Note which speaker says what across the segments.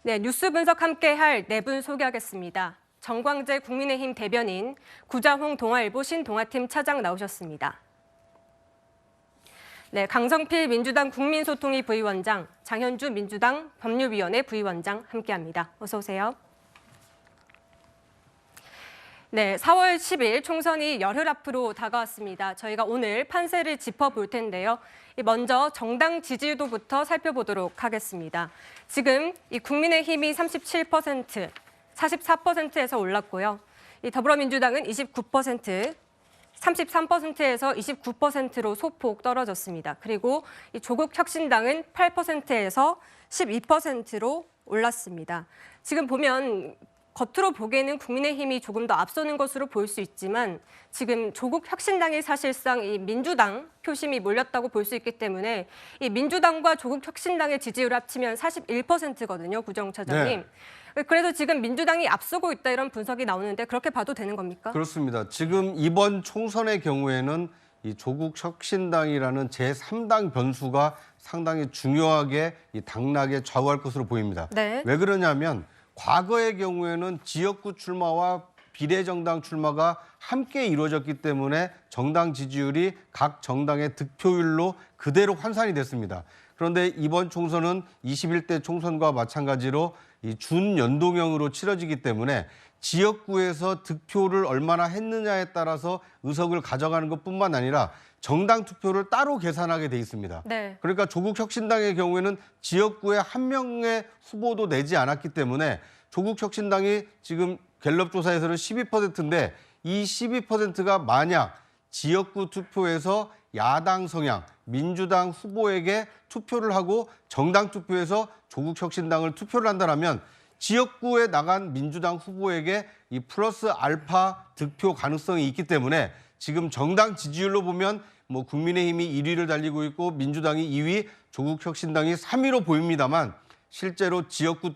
Speaker 1: 네, 뉴스 분석 함께할 네 분 소개하겠습니다. 정광재 국민의힘 대변인, 구자홍 동아일보 신동아팀 차장 나오셨습니다. 네, 강성필 민주당 국민소통위 부위원장, 장현주 민주당 법률위원회 부위원장 함께합니다. 어서 오세요. 네, 4월 10일 총선이 열흘 앞으로 다가왔습니다. 저희가 오늘 판세를 짚어볼 텐데요. 먼저 정당 지지도부터 살펴보도록 하겠습니다. 지금 이 국민의힘이 37%, 44%에서 올랐고요. 이 더불어민주당은 29%, 33%에서 29%로 소폭 떨어졌습니다. 그리고 이 조국혁신당은 8%에서 12%로 올랐습니다. 지금 보면 겉으로 보기에는 국민의힘이 조금 더 앞서는 것으로 보일 수 있지만 지금 조국혁신당이 사실상 이 민주당 표심이 몰렸다고 볼 수 있기 때문에 이 민주당과 조국혁신당의 지지율 합치면 41%거든요, 구정 차장님. 네. 그래서 지금 민주당이 앞서고 있다 이런 분석이 나오는데 그렇게 봐도 되는 겁니까?
Speaker 2: 그렇습니다. 지금 이번 총선의 경우에는 이 조국혁신당이라는 제3당 변수가 상당히 중요하게 이 당락에 좌우할 것으로 보입니다.
Speaker 1: 네.
Speaker 2: 왜 그러냐면 과거의 경우에는 지역구 출마와 비례정당 출마가 함께 이루어졌기 때문에 정당 지지율이 각 정당의 득표율로 그대로 환산이 됐습니다. 그런데 이번 총선은 21대 총선과 마찬가지로 이 준연동형으로 치러지기 때문에 지역구에서 득표를 얼마나 했느냐에 따라서 의석을 가져가는 것뿐만 아니라 정당 투표를 따로 계산하게 돼 있습니다.
Speaker 1: 네.
Speaker 2: 그러니까 조국혁신당의 경우에는 지역구에 한 명의 후보도 내지 않았기 때문에 조국혁신당이 지금 갤럽 조사에서는 12%인데 이 12%가 만약 지역구 투표에서 야당 성향, 민주당 후보에게 투표를 하고 정당 투표에서 조국혁신당을 투표를 한다면 지역구에 나간 민주당 후보에게 이 플러스 알파 득표 가능성이 있기 때문에 지금 정당 지지율로 보면 뭐 국민의힘이 1위를 달리고 있고 민주당이 2위, 조국혁신당이 3위로 보입니다만 실제로 지역구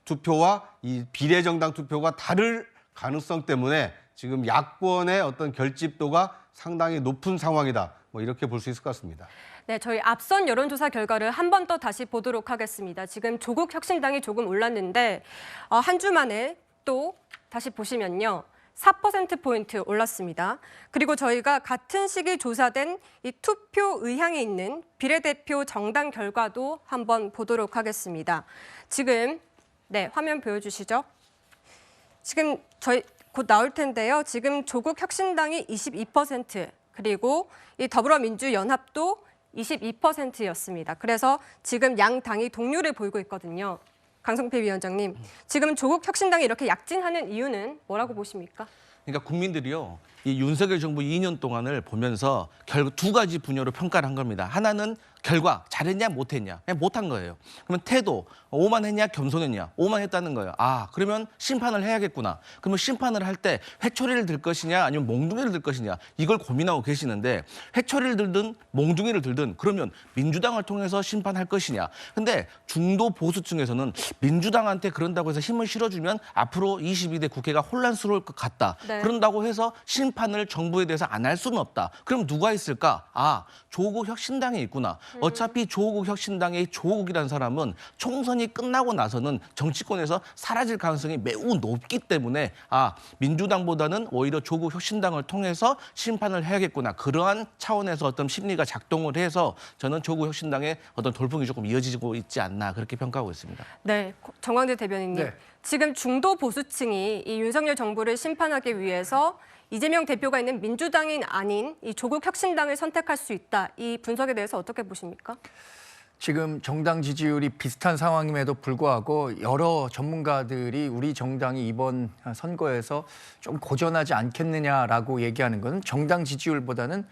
Speaker 2: 투표와 이 비례정당 투표가 다를 가능성 때문에 지금 야권의 어떤 결집도가 상당히 높은 상황이다. 뭐 이렇게 볼 수 있을 것 같습니다.
Speaker 1: 네, 저희 앞선 여론조사 결과를 한 번 더 다시 보도록 하겠습니다. 지금 조국혁신당이 조금 올랐는데 한 주 만에 또 다시 보시면요. 4%포인트 올랐습니다. 그리고 저희가 같은 시기 조사된 이 투표 의향이 있는 비례대표 정당 결과도 한번 보도록 하겠습니다. 지금 네, 화면 보여주시죠. 지금 저희 곧 나올 텐데요. 지금 조국혁신당이 22%, 그리고 이 더불어민주연합도 22%였습니다. 그래서 지금 양 당이 동률을 보이고 있거든요. 강성필 위원장님, 지금 조국혁신당이 이렇게 약진하는 이유는 뭐라고 보십니까?
Speaker 3: 그러니까 국민들이요, 이 윤석열 정부 2년 동안을 보면서 결국 두 가지 분야로 평가를 한 겁니다. 하나는 결과, 잘했냐 못했냐, 그냥 못한 거예요. 그러면 태도, 오만했냐 겸손했냐, 오만했다는 거예요. 아, 그러면 심판을 해야겠구나. 그러면 심판을 할 때 회초리를 들 것이냐 아니면 몽둥이를 들 것이냐, 이걸 고민하고 계시는데 회초리를 들든 몽둥이를 들든 그러면 민주당을 통해서 심판할 것이냐. 근데 중도 보수층에서는 민주당한테 그런다고 해서 힘을 실어주면 앞으로 22대 국회가 혼란스러울 것 같다.
Speaker 1: 네.
Speaker 3: 그런다고 해서 심판을 정부에 대해서 안 할 수는 없다. 그럼 누가 있을까? 아, 조국혁신당이 있구나. 어차피 조국혁신당의 조국이라는 사람은 총선이 끝나고 나서는 정치권에서 사라질 가능성이 매우 높기 때문에 아, 민주당보다는 오히려 조국혁신당을 통해서 심판을 해야겠구나. 그러한 차원에서 어떤 심리가 작동을 해서 저는 조국혁신당의 어떤 돌풍이 조금 이어지고 있지 않나 그렇게 평가하고 있습니다.
Speaker 1: 네, 정광재 대변인님.
Speaker 2: 네.
Speaker 1: 지금 중도 보수층이 이 윤석열 정부를 심판하기 위해서 이재명 대표가 있는 민주당이 아닌 이 조국혁신당을 선택할 수 있다. 이 분석에 대해서 어떻게 보십니까?
Speaker 4: 지금 정당 지지율이 비슷한 상황임에도 불구하고 여러 전문가들이 우리 정당이 이번 선거에서 좀 고전하지 않겠느냐라고 얘기하는 것은 정당 지지율보다는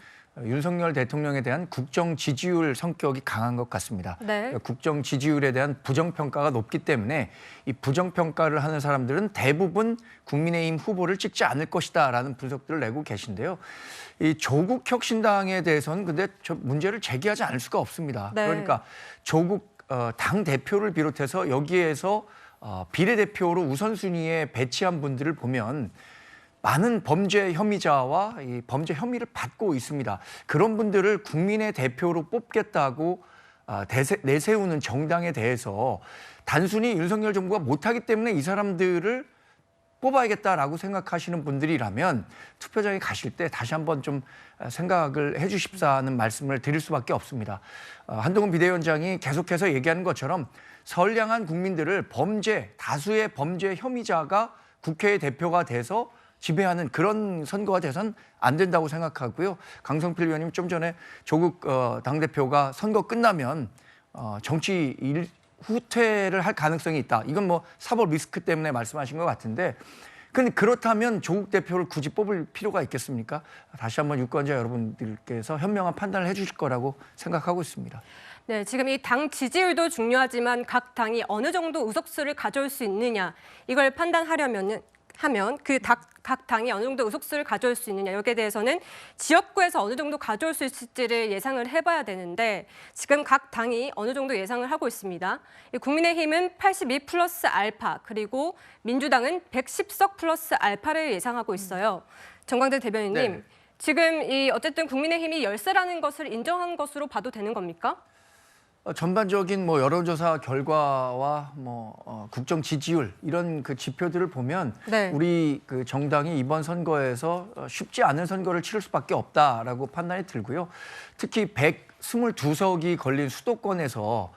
Speaker 4: 윤석열 대통령에 대한 국정 지지율 성격이 강한 것 같습니다.
Speaker 1: 네.
Speaker 4: 국정 지지율에 대한 부정평가가 높기 때문에 이 부정평가를 하는 사람들은 대부분 국민의힘 후보를 찍지 않을 것이다라는 분석들을 내고 계신데요. 이 조국혁신당에 대해서는 근데 저 문제를 제기하지 않을 수가 없습니다.
Speaker 1: 네.
Speaker 4: 그러니까 조국 당 대표를 비롯해서 여기에서 비례대표로 우선순위에 배치한 분들을 보면 많은 범죄 혐의자와 이 범죄 혐의를 받고 있습니다. 그런 분들을 국민의 대표로 뽑겠다고 내세우는 정당에 대해서 단순히 윤석열 정부가 못하기 때문에 이 사람들을 뽑아야겠다라고 생각하시는 분들이라면 투표장에 가실 때 다시 한번 좀 생각을 해 주십사는 말씀을 드릴 수밖에 없습니다. 한동훈 비대위원장이 계속해서 얘기하는 것처럼 선량한 국민들을 다수의 범죄 혐의자가 국회의 대표가 돼서 지배하는 그런 선거가 돼선 안 된다고 생각하고요. 강성필 의원님 좀 전에 조국 당대표가 선거 끝나면 정치 후퇴를 할 가능성이 있다. 이건 뭐 사법 리스크 때문에 말씀하신 것 같은데, 근데 그렇다면 조국 대표를 굳이 뽑을 필요가 있겠습니까? 다시 한번 유권자 여러분들께서 현명한 판단을 해주실 거라고 생각하고 있습니다.
Speaker 1: 네, 지금 이 당 지지율도 중요하지만 각 당이 어느 정도 의석수를 가져올 수 있느냐, 이걸 판단하려면 각 당이 어느 정도 의석수를 가져올 수 있느냐, 여기에 대해서는 지역구에서 어느 정도 가져올 수 있을지를 예상을 해봐야 되는데 지금 각 당이 어느 정도 예상을 하고 있습니다. 국민의힘은 82 플러스 알파, 그리고 민주당은 110석 플러스 알파를 예상하고 있어요. 정광재 대변인님,
Speaker 4: 네.
Speaker 1: 지금 어쨌든 국민의힘이 열세라는 것을 인정한 것으로 봐도 되는 겁니까?
Speaker 4: 전반적인 여론조사 결과와 국정 지지율 이런 그 지표들을 보면
Speaker 1: 네.
Speaker 4: 우리 그 정당이 이번 선거에서 쉽지 않은 선거를 치를 수밖에 없다라고 판단이 들고요. 특히 122석이 걸린 수도권에서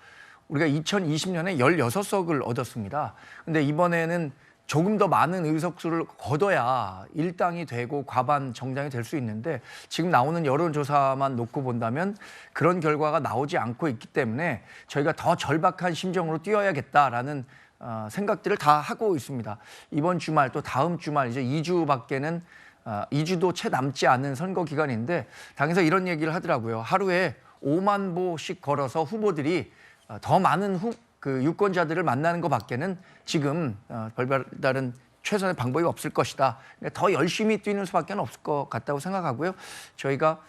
Speaker 4: 우리가 2020년에 16석을 얻었습니다. 근데 이번에는 조금 더 많은 의석수를 거둬야 일당이 되고 과반 정당이 될 수 있는데 지금 나오는 여론조사만 놓고 본다면 그런 결과가 나오지 않고 있기 때문에 저희가 더 절박한 심정으로 뛰어야겠다라는 생각들을 다 하고 있습니다. 이번 주말 또 다음 주말 이제 2주밖에는 2주도 채 남지 않은 선거 기간인데 당에서 이런 얘기를 하더라고요. 하루에 5만 보씩 걸어서 후보들이 더 많은 그 유권자들을 만나는 것밖에는 지금 별다른 최선의 방법이 없을 것이다. 더 열심히 뛰는 수밖에 없을 것 같다고 생각하고요. 저희가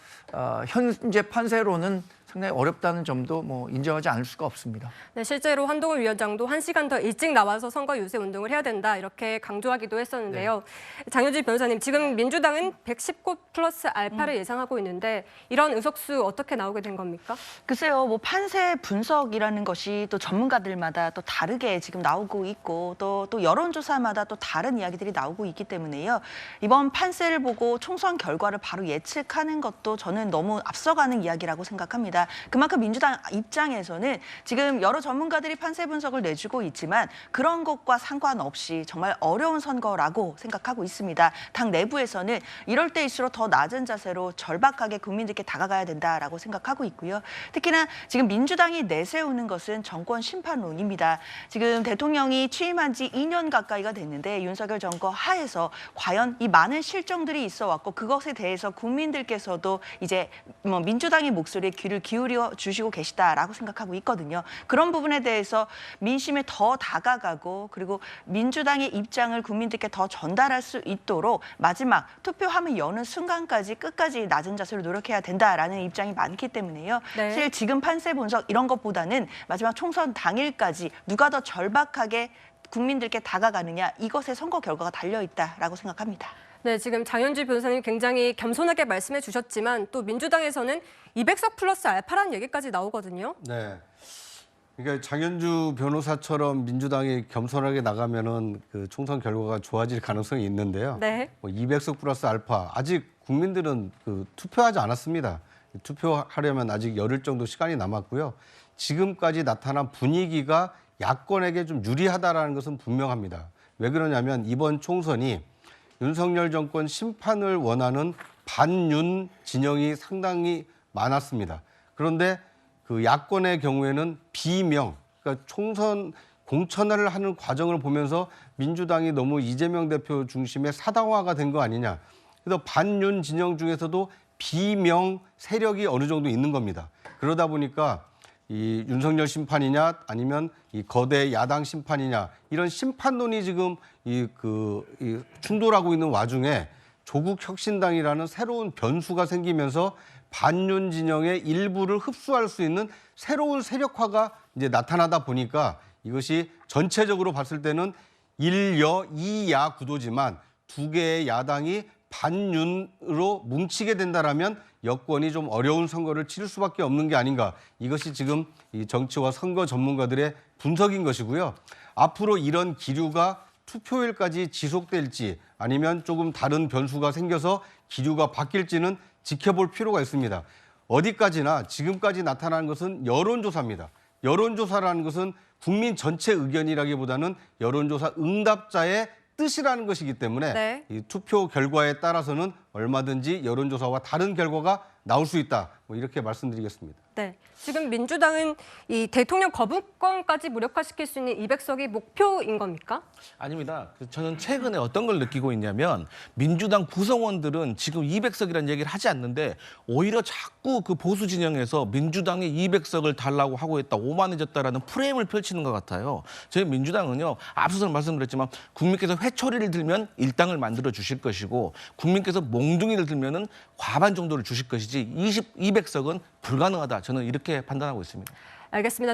Speaker 4: 현재 판세로는 상당히 어렵다는 점도 인정하지 않을 수가 없습니다.
Speaker 1: 네, 실제로 한동훈 위원장도 1시간 더 일찍 나와서 선거 유세 운동을 해야 된다, 이렇게 강조하기도 했었는데요. 네. 장현주 변호사님, 지금 민주당은 119 플러스 알파를 예상하고 있는데 이런 의석수 어떻게 나오게 된 겁니까?
Speaker 5: 글쎄요, 판세 분석이라는 것이 또 전문가들마다 또 다르게 지금 나오고 있고 또 여론조사마다 또 다른 이야기들이 나오고 있기 때문에요. 이번 판세를 보고 총선 결과를 바로 예측하는 것도 저는 너무 앞서가는 이야기라고 생각합니다. 그만큼 민주당 입장에서는 지금 여러 전문가들이 판세 분석을 내주고 있지만 그런 것과 상관없이 정말 어려운 선거라고 생각하고 있습니다. 당 내부에서는 이럴 때일수록 더 낮은 자세로 절박하게 국민들께 다가가야 된다라고 생각하고 있고요. 특히나 지금 민주당이 내세우는 것은 정권 심판론입니다. 지금 대통령이 취임한 지 2년 가까이가 됐는데 윤석열 정권 하에서 과연 이 많은 실정들이 있어 왔고 그것에 대해서 국민들께서도 이제 민주당의 목소리에 귀를 기울여 주시고 계시다라고 생각하고 있거든요. 그런 부분에 대해서 민심에 더 다가가고 그리고 민주당의 입장을 국민들께 더 전달할 수 있도록 마지막 투표함을 여는 순간까지 끝까지 낮은 자세로 노력해야 된다라는 입장이 많기 때문에요.
Speaker 1: 네.
Speaker 5: 사실 지금 판세 분석 이런 것보다는 마지막 총선 당일까지 누가 더 절박하게 국민들께 다가가느냐, 이것에 선거 결과가 달려있다라고 생각합니다.
Speaker 1: 네, 지금 장현주 변호사님 굉장히 겸손하게 말씀해 주셨지만 또 민주당에서는 200석 플러스 알파라는 얘기까지 나오거든요.
Speaker 2: 네. 그러니까 장현주 변호사처럼 민주당이 겸손하게 나가면은 그 총선 결과가 좋아질 가능성이 있는데요.
Speaker 1: 네.
Speaker 2: 200석 플러스 알파, 아직 국민들은 투표하지 않았습니다. 투표하려면 아직 열흘 정도 시간이 남았고요. 지금까지 나타난 분위기가 야권에게 좀 유리하다라는 것은 분명합니다. 왜 그러냐면 이번 총선이 윤석열 정권 심판을 원하는 반윤 진영이 상당히 많았습니다. 그런데 그 야권의 경우에는 비명, 그러니까 총선 공천을 하는 과정을 보면서 민주당이 너무 이재명 대표 중심의 사당화가 된 거 아니냐. 그래서 반윤 진영 중에서도 비명 세력이 어느 정도 있는 겁니다. 그러다 보니까 이 윤석열 심판이냐 아니면 이 거대 야당 심판이냐 이런 심판론이 지금 충돌하고 있는 와중에 조국 혁신당이라는 새로운 변수가 생기면서 반윤 진영의 일부를 흡수할 수 있는 새로운 세력화가 이제 나타나다 보니까 이것이 전체적으로 봤을 때는 1여 2야 구도지만 두 개의 야당이 반윤으로 뭉치게 된다라면 여권이 좀 어려운 선거를 치를 수밖에 없는 게 아닌가. 이것이 지금 이 정치와 선거 전문가들의 분석인 것이고요. 앞으로 이런 기류가 투표일까지 지속될지 아니면 조금 다른 변수가 생겨서 기류가 바뀔지는 지켜볼 필요가 있습니다. 어디까지나 지금까지 나타난 것은 여론조사입니다. 여론조사라는 것은 국민 전체 의견이라기보다는 여론조사 응답자의 뜻이라는 것이기 때문에
Speaker 1: 네.
Speaker 2: 이 투표 결과에 따라서는 얼마든지 여론조사와 다른 결과가 나올 수 있다. 뭐 이렇게 말씀드리겠습니다.
Speaker 1: 네. 지금 민주당은 이 대통령 거부권까지 무력화시킬 수 있는 200석이 목표인 겁니까?
Speaker 3: 아닙니다. 저는 최근에 어떤 걸 느끼고 있냐면 민주당 구성원들은 지금 200석이라는 얘기를 하지 않는데 오히려 자꾸 그 보수 진영에서 민주당이 200석을 달라고 하고 있다, 오만해졌다라는 프레임을 펼치는 것 같아요. 저희 민주당은요, 앞서서 말씀드렸지만 국민께서 회초리를 들면 일당을 만들어 주실 것이고 국민께서 몽둥이를 들면은 과반 정도를 주실 것이지 200석은 불가능하다. 저는 이렇게 판단하고 있습니다.
Speaker 1: 알겠습니다.